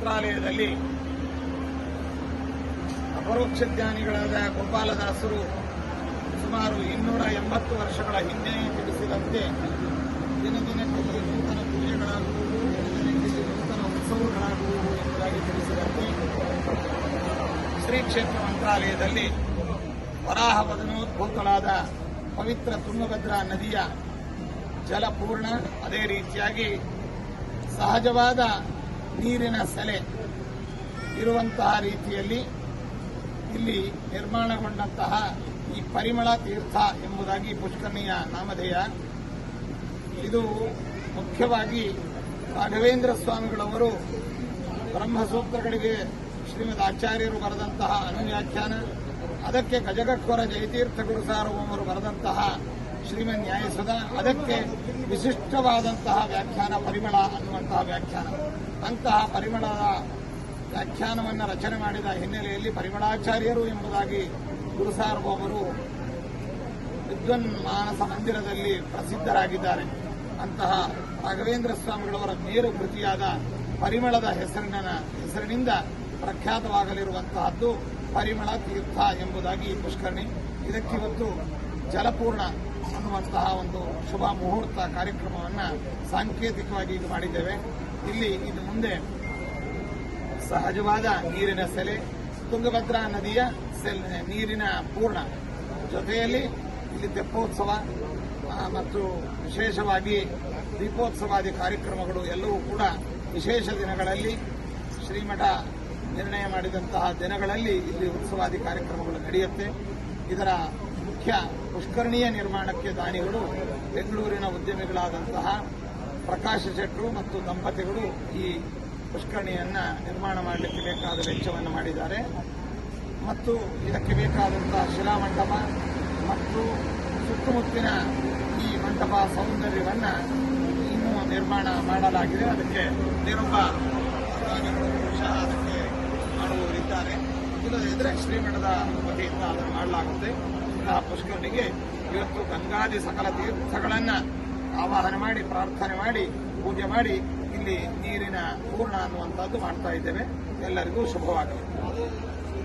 ಮಂತ್ರಾಲಯದಲ್ಲಿ ಅಪರೋಕ್ಷ ಜ್ಞಾನಿಗಳಾದ ಗೋಪಾಲದಾಸರು ಸುಮಾರು 280 ವರ್ಷಗಳ ಹಿಂದೆ ತಿಳಿಸಿದಂತೆ ದಿನದಿನಕ್ಕೆ ನೂತನ ಪೂಜೆಗಳಾಗುವುದು, ದಿನದಿನಕ್ಕೆ ನೂತನ ಉತ್ಸವಗಳಾಗುವುದು ಎಂಬುದಾಗಿ ತಿಳಿಸಿದಂತೆ ಶ್ರೀ ಕ್ಷೇತ್ರ ಮಂತ್ರಾಲಯದಲ್ಲಿ ವರಾಹ ವದನೋದ್ಭೂತಳಾದ ಪವಿತ್ರ ತುಂಗಭದ್ರಾ ನದಿಯ ಜಲಪೂರ್ಣ, ಅದೇ ರೀತಿಯಾಗಿ ಸಹಜವಾದ ನೀರಿನ ಸೆಲೆ ಇರುವಂತಹ ರೀತಿಯಲ್ಲಿ ಇಲ್ಲಿ ನಿರ್ಮಾಣಗೊಂಡಂತಹ ಈ ಪರಿಮಳ ತೀರ್ಥ ಎಂಬುದಾಗಿ ಪುಷ್ಕರಣಿಯ ನಾಮಧೇಯ. ಇದು ಮುಖ್ಯವಾಗಿ ರಾಘವೇಂದ್ರ ಸ್ವಾಮಿಗಳವರು ಬ್ರಹ್ಮಸೂತ್ರಗಳಿಗೆ ಶ್ರೀಮದ್ ಆಚಾರ್ಯರು ಬರೆದಂತಹ ಅನುವ್ಯಾಖ್ಯಾನ, ಅದಕ್ಕೆ ಗಜಗಕ್ವರ ಜಯತೀರ್ಥ ಗುರು ಸಾರ್ವಭೌಮರು ಬರೆದಂತಹ ಶ್ರೀಮನ್ ನ್ಯಾಯಸುಧ, ಅದಕ್ಕೆ ವಿಶಿಷ್ಟವಾದಂತಹ ವ್ಯಾಖ್ಯಾನ ಪರಿಮಳ ಅನ್ನುವಂತಹ ವ್ಯಾಖ್ಯಾನ. ಅಂತಹ ಪರಿಮಳದ ವ್ಯಾಖ್ಯಾನವನ್ನು ರಚನೆ ಮಾಡಿದ ಹಿನ್ನೆಲೆಯಲ್ಲಿ ಪರಿಮಳಾಚಾರ್ಯರು ಎಂಬುದಾಗಿ ಗುರು ಸಾರ್ವಭೌಮರು ವಿದ್ವನ್ ಮಾನಸ ಮಂದಿರದಲ್ಲಿ ಪ್ರಸಿದ್ಧರಾಗಿದ್ದಾರೆ. ರಾಘವೇಂದ್ರ ಸ್ವಾಮಿಗಳವರ ಮೇರು ಕೃತಿಯಾದ ಪರಿಮಳದ ಹೆಸರಿನಿಂದ ಪ್ರಖ್ಯಾತವಾಗಲಿರುವಂತಹದ್ದು ಪರಿಮಳ ತೀರ್ಥ ಎಂಬುದಾಗಿ ಪುಷ್ಕರಣಿ. ಇದಕ್ಕಿವತ್ತು ಜಲಪೂರ್ಣ ಅನ್ನುವಂತಹ ಒಂದು ಶುಭ ಮುಹೂರ್ತ ಕಾರ್ಯಕ್ರಮವನ್ನು ಸಾಂಕೇತಿಕವಾಗಿ ಇದು ಮಾಡಿದ್ದೇವೆ. ಇಲ್ಲಿ ಇದು ಮುಂದೆ ಸಹಜವಾದ ನೀರಿನ ಸೆಲೆ, ತುಂಗಭದ್ರಾ ನದಿಯ ನೀರಿನ ಪೂರ್ಣ ಜೊತೆಯಲ್ಲಿ ಇಲ್ಲಿ ತೆಪ್ಪೋತ್ಸವ ಮತ್ತು ವಿಶೇಷವಾಗಿ ದೀಪೋತ್ಸವಾದಿ ಕಾರ್ಯಕ್ರಮಗಳು ಎಲ್ಲವೂ ಕೂಡ ವಿಶೇಷ ದಿನಗಳಲ್ಲಿ ಶ್ರೀಮಠ ನಿರ್ಣಯ ಮಾಡಿದಂತಹ ದಿನಗಳಲ್ಲಿ ಇಲ್ಲಿ ಉತ್ಸವಾದಿ ಕಾರ್ಯಕ್ರಮಗಳು ನಡೆಯುತ್ತೆ. ಇದರ ಮುಖ್ಯ ಪುಷ್ಕರಣಿಯ ನಿರ್ಮಾಣಕ್ಕೆ ದಾನಿಗಳು ಬೆಂಗಳೂರಿನ ಉದ್ಯಮಿಗಳಾದಂತಹ ಪ್ರಕಾಶ ಶೆಟ್ಟರು ಮತ್ತು ದಂಪತಿಗಳು ಈ ಪುಷ್ಕರಣಿಯನ್ನು ನಿರ್ಮಾಣ ಮಾಡಲಿಕ್ಕೆ ಬೇಕಾದ ವೆಚ್ಚವನ್ನು ಮಾಡಿದ್ದಾರೆ. ಮತ್ತು ಇದಕ್ಕೆ ಬೇಕಾದಂತಹ ಶಿಲಾಮಂಟಪ ಮತ್ತು ಸುತ್ತಮುತ್ತಲಿನ ಈ ಮಂಟಪ ಸೌಂದರ್ಯವನ್ನು ಇನ್ನೂ ನಿರ್ಮಾಣ ಮಾಡಲಾಗಿದೆ. ಅದಕ್ಕೆ ಬೇರೊಬ್ಬ ಸಹ ಅದಕ್ಕೆ ಮಾಡುವವರಿದ್ದಾರೆ. ಇಲ್ಲದಿದ್ದರೆ ಶ್ರೀಮಠದ ವತಿಯಿಂದ ಅದನ್ನು ಮಾಡಲಾಗುತ್ತೆ. ಇಂತಹ ಪುಷ್ಕರಣಿಗೆ ಇವತ್ತು ಗಂಗಾದಿ ಸಕಲ ತೀರ್ಥಗಳನ್ನು ಆವಾಹನ ಮಾಡಿ, ಪ್ರಾರ್ಥನೆ ಮಾಡಿ, ಪೂಜೆ ಮಾಡಿ ಇಲ್ಲಿ ನೀರಿನ ಪೂರ್ಣ ಅನ್ನುವಂಥದ್ದು ಮಾಡ್ತಾ ಇದ್ದೇವೆ. ಎಲ್ಲರಿಗೂ ಶುಭವಾಗಲಿ.